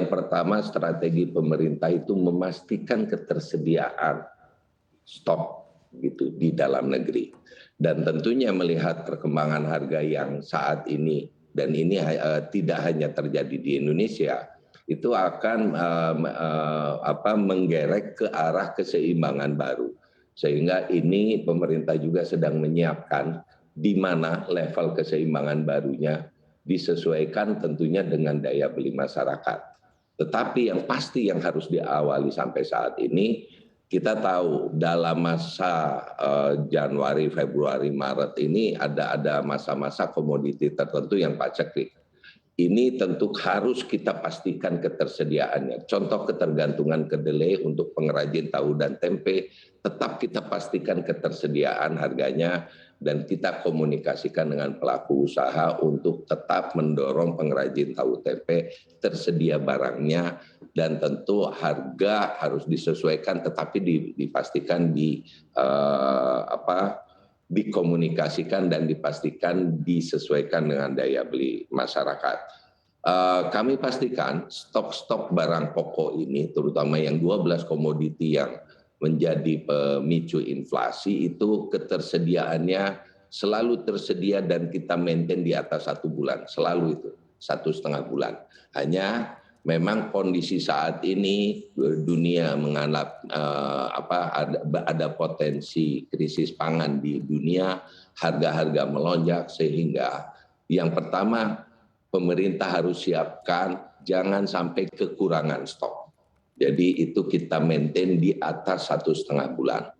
yang pertama strategi pemerintah itu memastikan ketersediaan stok gitu di dalam negeri. Dan tentunya melihat perkembangan harga yang saat ini, dan ini tidak hanya terjadi di Indonesia, itu akan menggerek ke arah keseimbangan baru. Sehingga ini pemerintah juga sedang menyiapkan di mana level keseimbangan barunya disesuaikan tentunya dengan daya beli masyarakat. Tetapi yang pasti yang harus diawali sampai saat ini, kita tahu dalam masa Januari, Februari, Maret ini ada masa-masa komoditi tertentu yang paceklik. Ini tentu harus kita pastikan ketersediaannya. Contoh ketergantungan kedelai untuk pengrajin tahu dan tempe, tetap kita pastikan ketersediaan harganya dan kita komunikasikan dengan pelaku usaha untuk tetap mendorong pengrajin tahu tempe tersedia barangnya dan tentu harga harus disesuaikan tetapi dipastikan dikomunikasikan dan dipastikan disesuaikan dengan daya beli masyarakat. Kami pastikan stok-stok barang pokok ini terutama yang 12 komoditi yang menjadi pemicu inflasi itu ketersediaannya selalu tersedia dan kita maintain di atas 1 bulan, selalu itu 1,5 bulan. Hanya memang kondisi saat ini dunia mengalami ada potensi krisis pangan di dunia, harga-harga melonjak sehingga yang pertama pemerintah harus siapkan jangan sampai kekurangan stok. Jadi itu kita maintain di atas 1,5 bulan.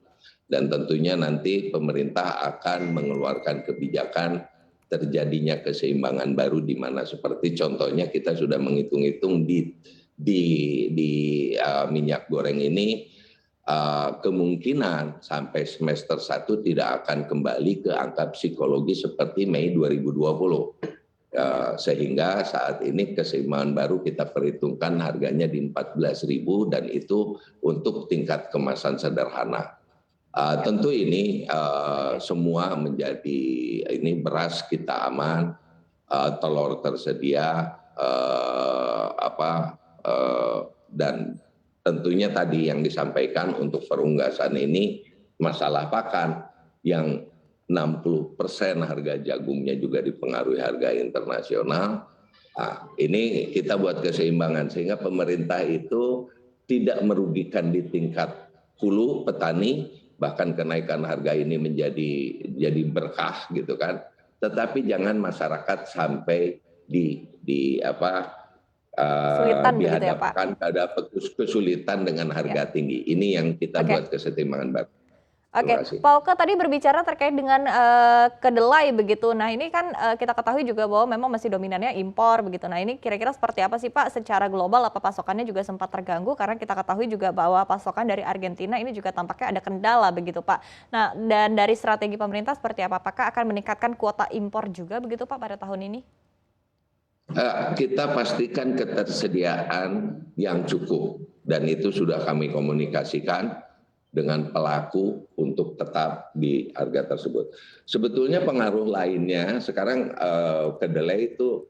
Dan tentunya nanti pemerintah akan mengeluarkan kebijakan terjadinya keseimbangan baru di mana seperti contohnya kita sudah menghitung-hitung di minyak goreng ini kemungkinan sampai semester 1 tidak akan kembali ke angka psikologi seperti Mei 2020. Sehingga saat ini keseimbangan baru kita perhitungkan harganya di 14.000 dan itu untuk tingkat kemasan sederhana. Tentu ini semua menjadi ini beras kita aman, telur tersedia, dan tentunya tadi yang disampaikan untuk perunggasan ini masalah pakan yang 60% harga jagungnya juga dipengaruhi harga internasional. Nah, ini kita buat keseimbangan sehingga pemerintah itu tidak merugikan di tingkat hulu petani, bahkan kenaikan harga ini jadi berkah gitu kan. Tetapi jangan masyarakat sampai dihadapkan pada kesulitan dengan harga tinggi. Ini yang kita buat keseimbangan baru. Oke, Pak Oke tadi berbicara terkait dengan kedelai begitu. Nah ini kan kita ketahui juga bahwa memang masih dominannya impor begitu. Nah ini kira-kira seperti apa sih Pak secara global apa pasokannya juga sempat terganggu karena kita ketahui juga bahwa pasokan dari Argentina ini juga tampaknya ada kendala begitu Pak. Nah dan dari strategi pemerintah seperti apa? Apakah akan meningkatkan kuota impor juga begitu Pak pada tahun ini? Kita pastikan ketersediaan yang cukup dan itu sudah kami komunikasikan dengan pelaku untuk tetap di harga tersebut. Sebetulnya pengaruh lainnya sekarang kedelai itu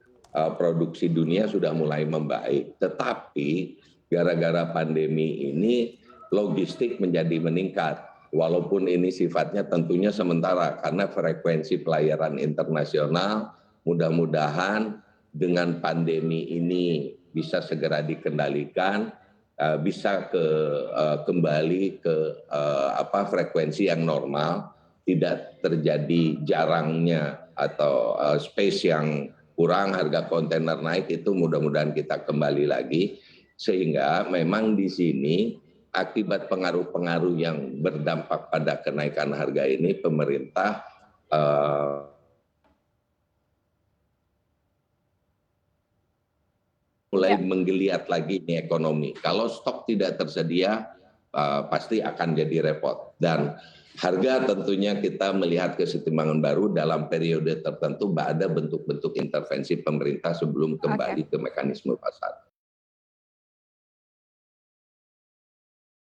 produksi dunia sudah mulai membaik, tetapi gara-gara pandemi ini logistik menjadi meningkat. Walaupun ini sifatnya tentunya sementara karena frekuensi pelayaran internasional mudah-mudahan dengan pandemi ini bisa segera dikendalikan. Bisa kembali ke frekuensi yang normal, tidak terjadi jarangnya atau space yang kurang, harga kontainer naik itu mudah-mudahan kita kembali lagi sehingga memang di sini akibat pengaruh-pengaruh yang berdampak pada kenaikan harga ini pemerintah mulai menggeliat lagi nih ekonomi. Kalau stok tidak tersedia, pasti akan jadi repot. Dan harga tentunya kita melihat kesetimbangan baru dalam periode tertentu ada bentuk-bentuk intervensi pemerintah sebelum kembali ke mekanisme pasar.